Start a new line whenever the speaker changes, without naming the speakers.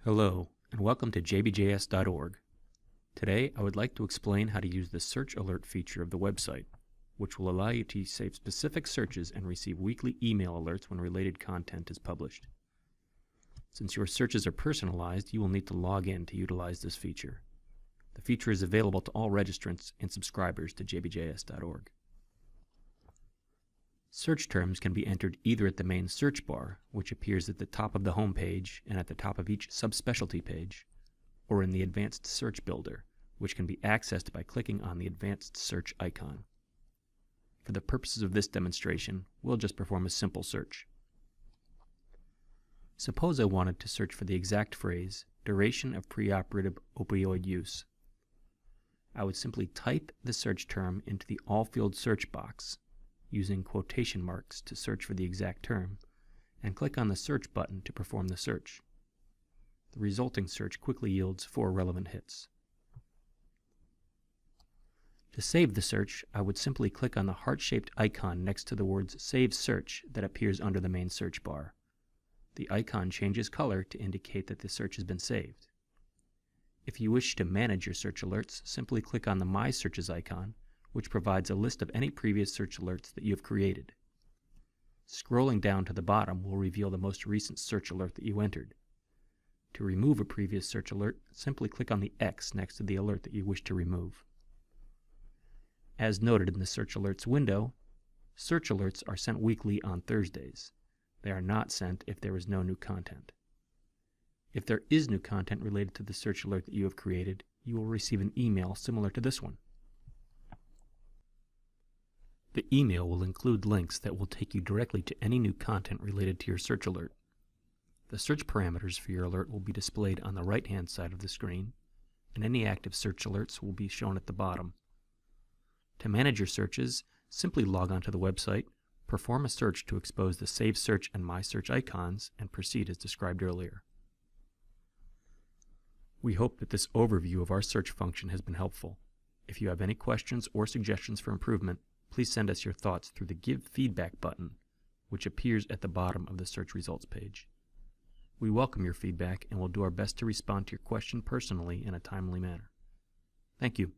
Hello, and welcome to JBJS.org. Today, I would like to explain how to use the Search Alert feature of the website, which will allow you to save specific searches and receive weekly email alerts when related content is published. Since your searches are personalized, you will need to log in to utilize this feature. The feature is available to all registrants and subscribers to JBJS.org. Search terms can be entered either at the main search bar, which appears at the top of the home page and at the top of each subspecialty page, or in the Advanced Search Builder, which can be accessed by clicking on the Advanced Search icon. For the purposes of this demonstration, we'll just perform a simple search. Suppose I wanted to search for the exact phrase, duration of preoperative opioid use. I would simply type the search term into the all-field search box, using quotation marks to search for the exact term, and click on the search button to perform the search. The resulting search quickly yields 4 relevant hits. To save the search, I would simply click on the heart-shaped icon next to the words Save Search that appears under the main search bar. The icon changes color to indicate that the search has been saved. If you wish to manage your search alerts, simply click on the My Searches icon, which provides a list of any previous search alerts that you have created. Scrolling down to the bottom will reveal the most recent search alert that you entered. To remove a previous search alert, simply click on the X next to the alert that you wish to remove. As noted in the Search Alerts window, search alerts are sent weekly on Thursdays. They are not sent if there is no new content. If there is new content related to the search alert that you have created, you will receive an email similar to this one. The email will include links that will take you directly to any new content related to your search alert. The search parameters for your alert will be displayed on the right-hand side of the screen, and any active search alerts will be shown at the bottom. To manage your searches, simply log on to the website, perform a search to expose the Save Search and My Search icons, and proceed as described earlier. We hope that this overview of our search function has been helpful. If you have any questions or suggestions for improvement, please send us your thoughts through the Give Feedback button, which appears at the bottom of the search results page. We welcome your feedback and will do our best to respond to your question personally in a timely manner. Thank you.